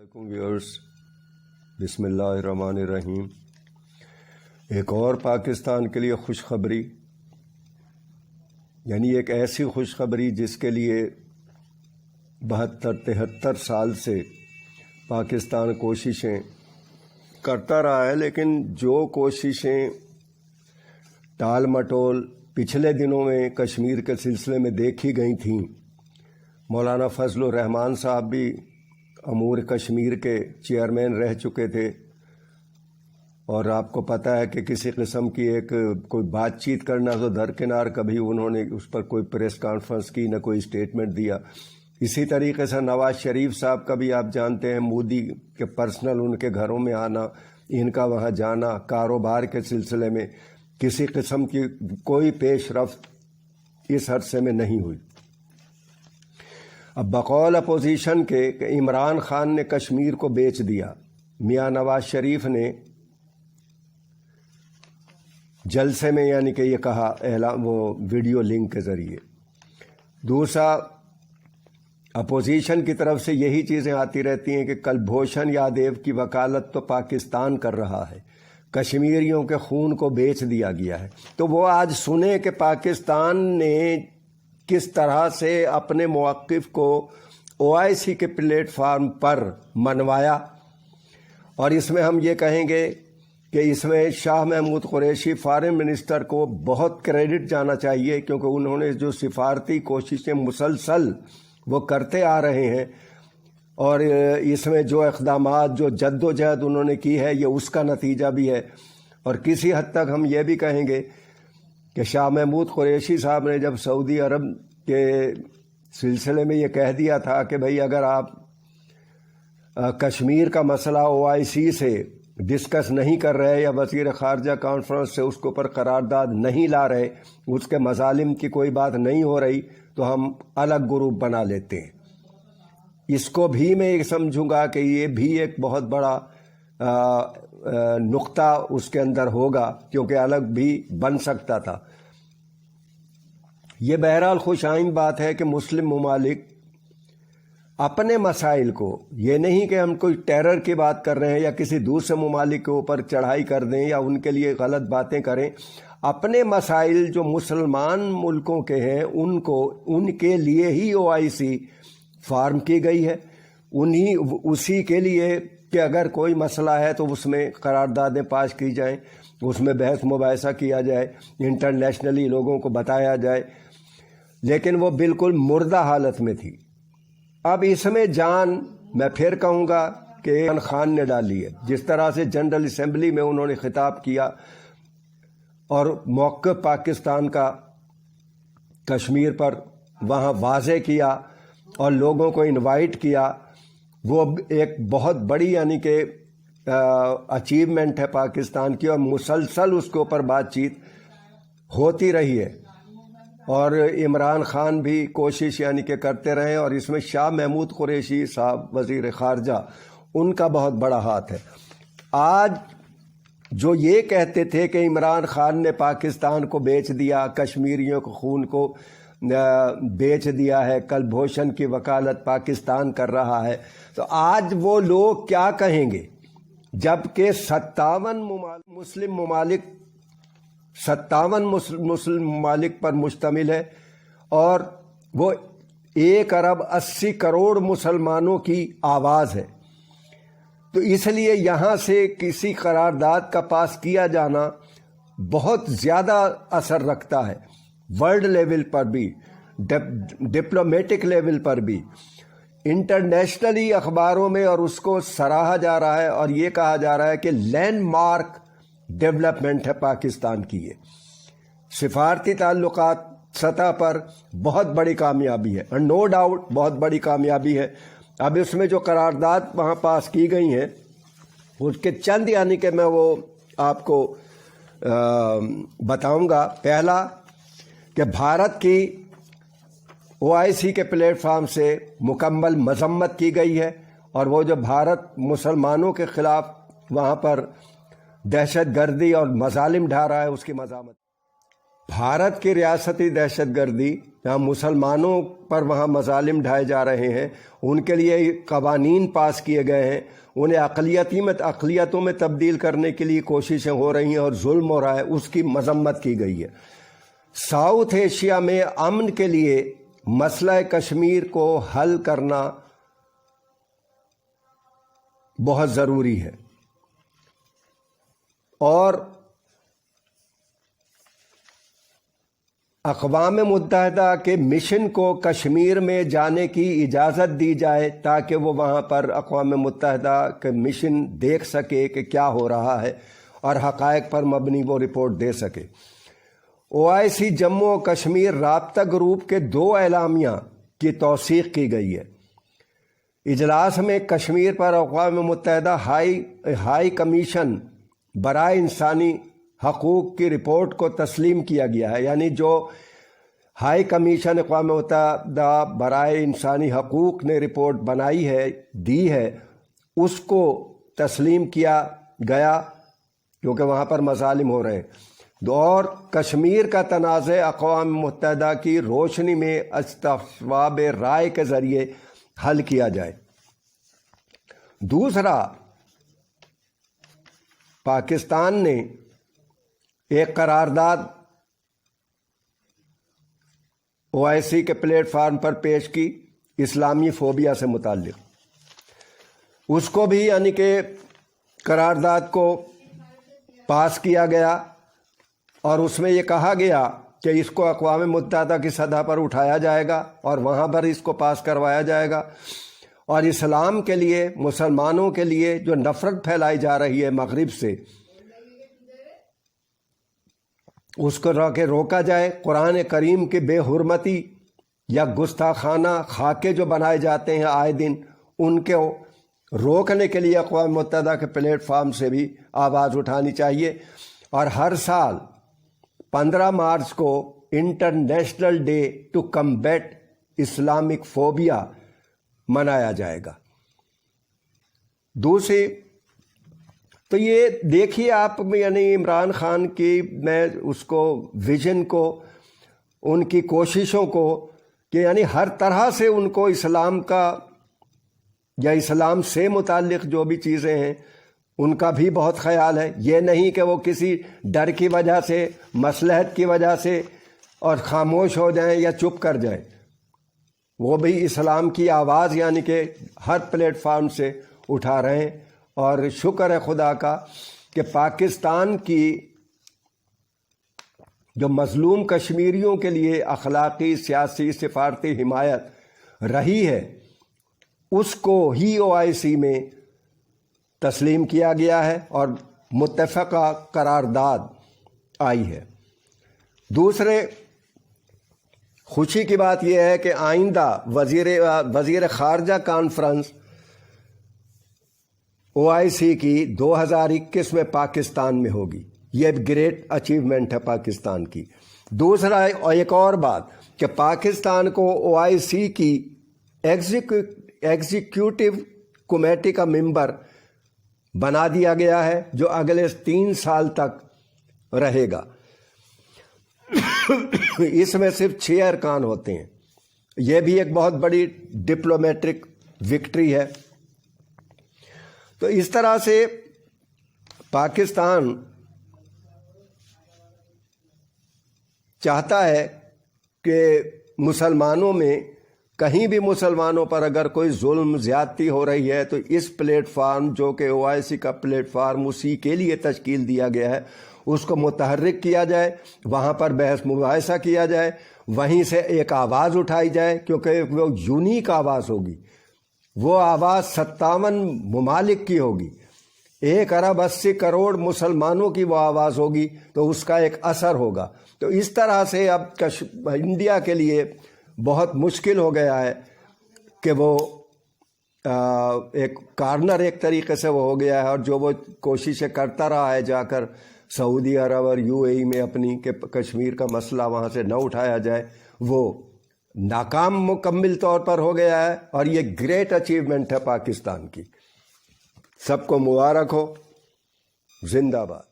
علیکم ویورز، بسم اللہ الرحمن الرحیم۔ ایک اور پاکستان کے لیے خوشخبری، یعنی ایک ایسی خوشخبری جس کے لیے 72-73 سال سے پاکستان کوششیں کرتا رہا ہے، لیکن جو کوششیں ٹال مٹول پچھلے دنوں میں کشمیر کے سلسلے میں دیکھی گئی تھیں۔ مولانا فضل الرحمان صاحب بھی امور کشمیر کے چیئرمین رہ چکے تھے، اور آپ کو پتہ ہے کہ کسی قسم کی کوئی بات چیت کرنا تو درکنار، کبھی انہوں نے اس پر کوئی پریس کانفرنس کی نہ کوئی اسٹیٹمنٹ دیا۔ اسی طریقے سے نواز شریف صاحب کا بھی آپ جانتے ہیں، مودی کے پرسنل ان کے گھروں میں آنا، ان کا وہاں جانا، کاروبار کے سلسلے میں کسی قسم کی کوئی پیش رفت اس عرصے میں نہیں ہوئی۔ اب بقول اپوزیشن کے کہ عمران خان نے کشمیر کو بیچ دیا، میاں نواز شریف نے جلسے میں یعنی کہ یہ کہا وہ ویڈیو لنک کے ذریعے۔ دوسرا، اپوزیشن کی طرف سے یہی چیزیں آتی رہتی ہیں کہ کلبھوشن یادیو کی وکالت تو پاکستان کر رہا ہے، کشمیریوں کے خون کو بیچ دیا گیا ہے۔ تو وہ آج سنیں کہ پاکستان نے کس طرح سے اپنے موقف کو OIC کے پلیٹ فارم پر منوایا، اور اس میں ہم یہ کہیں گے کہ اس میں شاہ محمود قریشی فارن منسٹر کو بہت کریڈٹ جانا چاہیے، کیونکہ انہوں نے جو سفارتی کوششیں مسلسل وہ کرتے آ رہے ہیں، اور اس میں جو اقدامات جو جد و جہد انہوں نے کی ہے یہ اس کا نتیجہ بھی ہے۔ اور کسی حد تک ہم یہ بھی کہیں گے کہ شاہ محمود قریشی صاحب نے جب سعودی عرب کے سلسلے میں یہ کہہ دیا تھا کہ بھئی اگر آپ کشمیر کا مسئلہ OIC سے ڈسکس نہیں کر رہے یا وزیر خارجہ کانفرنس سے اس کے اوپر قرارداد نہیں لا رہے، اس کے مظالم کی کوئی بات نہیں ہو رہی، تو ہم الگ گروپ بنا لیتے ہیں۔ اس کو بھی میں یہ سمجھوں گا کہ یہ بھی ایک بہت بڑا نقطہ اس کے اندر ہوگا، کیونکہ الگ بھی بن سکتا تھا۔ یہ بہرحال خوش آئند بات ہے کہ مسلم ممالک اپنے مسائل کو، یہ نہیں کہ ہم کوئی ٹیرر کی بات کر رہے ہیں یا کسی دوسرے ممالک کے اوپر چڑھائی کر دیں یا ان کے لیے غلط باتیں کریں، اپنے مسائل جو مسلمان ملکوں کے ہیں ان کے لیے ہی OIC فارم کی گئی ہے، اسی کے لیے کہ اگر کوئی مسئلہ ہے تو اس میں قراردادیں پاس کی جائیں، اس میں بحث مباحثہ کیا جائے، انٹرنیشنلی لوگوں کو بتایا جائے، لیکن وہ بالکل مردہ حالت میں تھی۔ اب اس میں جان میں پھر کہوں گا کہ عمران خان نے ڈالی ہے، جس طرح سے جنرل اسمبلی میں انہوں نے خطاب کیا اور موقف پاکستان کا کشمیر پر وہاں واضح کیا اور لوگوں کو انوائٹ کیا، وہ ایک بہت بڑی یعنی کہ اچیومنٹ ہے پاکستان کی، اور مسلسل اس کے اوپر بات چیت ہوتی رہی ہے، اور عمران خان بھی کوشش یعنی کہ کرتے رہے، اور اس میں شاہ محمود قریشی صاحب وزیر خارجہ ان کا بہت بڑا ہاتھ ہے۔ آج جو یہ کہتے تھے کہ عمران خان نے پاکستان کو بیچ دیا، کشمیریوں کے خون کو بیچ دیا ہے، کلبھوشن کی وکالت پاکستان کر رہا ہے، تو آج وہ لوگ کیا کہیں گے جبکہ 57 مسلم ممالک پر مشتمل ہے، اور وہ 1.80 ارب مسلمانوں کی آواز ہے۔ تو اس لیے یہاں سے کسی قرارداد کا پاس کیا جانا بہت زیادہ اثر رکھتا ہے، ورلڈ لیول پر بھی، ڈپلومیٹک لیول پر بھی، انٹرنیشنلی اخباروں میں، اور اس کو سراہا جا رہا ہے اور یہ کہا جا رہا ہے کہ لینڈ مارک ڈیولپمنٹ ہے پاکستان کی، یہ سفارتی تعلقات سطح پر بہت بڑی کامیابی ہے، اور نو ڈاؤٹ بہت بڑی کامیابی ہے۔ اب اس میں جو قرارداد وہاں پاس کی گئی ہیں اس کے چند یعنی کہ میں وہ آپ کو بتاؤں گا۔ پہلا کہ بھارت کی OIC کے پلیٹ فارم سے مکمل مذمت کی گئی ہے، اور وہ جو بھارت مسلمانوں کے خلاف وہاں پر دہشت گردی اور مظالم ڈھا رہا ہے اس کی مذمت۔ بھارت کی ریاستی دہشت گردی جہاں مسلمانوں پر وہاں مظالم ڈھائے جا رہے ہیں، ان کے لیے قوانین پاس کیے گئے ہیں، انہیں اقلیتوں میں تبدیل کرنے کے لیے کوششیں ہو رہی ہیں اور ظلم ہو رہا ہے، اس کی مذمت کی گئی ہے۔ ساؤتھ ایشیا میں امن کے لیے مسئلہ کشمیر کو حل کرنا بہت ضروری ہے، اور اقوام متحدہ کے مشن کو کشمیر میں جانے کی اجازت دی جائے تاکہ وہ وہاں پر اقوام متحدہ کے مشن دیکھ سکے کہ کیا ہو رہا ہے اور حقائق پر مبنی وہ رپورٹ دے سکے۔ OIC جموں و کشمیر رابطہ گروپ کے 2 اعلامیہ کی توثیق کی گئی ہے۔ اجلاس میں کشمیر پر اقوام متحدہ ہائی کمیشن برائے انسانی حقوق کی رپورٹ کو تسلیم کیا گیا ہے، یعنی جو ہائی کمیشن اقوام متحدہ برائے انسانی حقوق نے رپورٹ بنائی ہے، دی ہے، اس کو تسلیم کیا گیا کیونکہ وہاں پر مظالم ہو رہے ہیں، اور کشمیر کا تنازع اقوام متحدہ کی روشنی میں استصواب رائے کے ذریعے حل کیا جائے۔ دوسرا، پاکستان نے ایک قرارداد OIC کے پلیٹ فارم پر پیش کی اسلامی فوبیا سے متعلق، اس کو بھی یعنی کہ قرارداد کو پاس کیا گیا، اور اس میں یہ کہا گیا کہ اس کو اقوام متحدہ کی سطح پر اٹھایا جائے گا اور وہاں پر اس کو پاس کروایا جائے گا، اور اسلام کے لیے، مسلمانوں کے لیے جو نفرت پھیلائی جا رہی ہے مغرب سے، اس کو روکا جائے۔ قرآن کریم کی بے حرمتی یا گستاخانہ خاکے جو بنائے جاتے ہیں آئے دن، ان کو روکنے کے لیے اقوام متحدہ کے پلیٹ فارم سے بھی آواز اٹھانی چاہیے، اور ہر سال 15 مارچ کو international day to combat Islamic phobia منایا جائے گا۔ دوسری تو یہ دیکھیے آپ، یعنی عمران خان کی، میں اس کو ویژن کو، ان کی کوششوں کو، کہ یعنی ہر طرح سے ان کو اسلام کا یا اسلام سے متعلق جو بھی چیزیں ہیں ان کا بھی بہت خیال ہے۔ یہ نہیں کہ وہ کسی ڈر کی وجہ سے، مصلحت کی وجہ سے اور خاموش ہو جائیں یا چپ کر جائیں، وہ بھی اسلام کی آواز یعنی کہ ہر پلیٹ فارم سے اٹھا رہے ہیں۔ اور شکر ہے خدا کا کہ پاکستان کی جو مظلوم کشمیریوں کے لیے اخلاقی، سیاسی، سفارتی حمایت رہی ہے، اس کو ہی OIC میں تسلیم کیا گیا ہے اور متفقہ قرارداد آئی ہے۔ دوسرے خوشی کی بات یہ ہے کہ آئندہ وزیر خارجہ کانفرنس OIC کی 2021 میں پاکستان میں ہوگی۔ یہ گریٹ اچیومنٹ ہے پاکستان کی۔ دوسرا ایک اور بات کہ پاکستان کو OIC کی ایگزیکیوٹیو کمیٹی کا ممبر بنا دیا گیا ہے، جو اگلے 3 سال تک رہے گا۔ اس میں صرف 6 ارکان ہوتے ہیں۔ یہ بھی ایک بہت بڑی ڈپلومیٹک وکٹری ہے۔ تو اس طرح سے پاکستان چاہتا ہے کہ مسلمانوں میں کہیں بھی مسلمانوں پر اگر کوئی ظلم زیادتی ہو رہی ہے تو اس پلیٹ فارم جو کہ OIC کا پلیٹ فارم اسی کے لیے تشکیل دیا گیا ہے، اس کو متحرک کیا جائے، وہاں پر بحث مباحثہ کیا جائے، وہیں سے ایک آواز اٹھائی جائے، کیونکہ وہ یونیک آواز ہوگی۔ وہ آواز 57 ممالک کی ہوگی، 1 ارب 80 کروڑ مسلمانوں کی وہ آواز ہوگی، تو اس کا ایک اثر ہوگا۔ تو اس طرح سے اب انڈیا کے لیے بہت مشکل ہو گیا ہے کہ وہ ایک کارنر ایک طریقے سے وہ ہو گیا ہے، اور جو وہ کوششیں کرتا رہا ہے جا کر سعودی عرب اور UAE میں اپنی کہ کشمیر کا مسئلہ وہاں سے نہ اٹھایا جائے، وہ ناکام مکمل طور پر ہو گیا ہے۔ اور یہ گریٹ اچیومنٹ ہے پاکستان کی۔ سب کو مبارک ہو۔ زندہ باد۔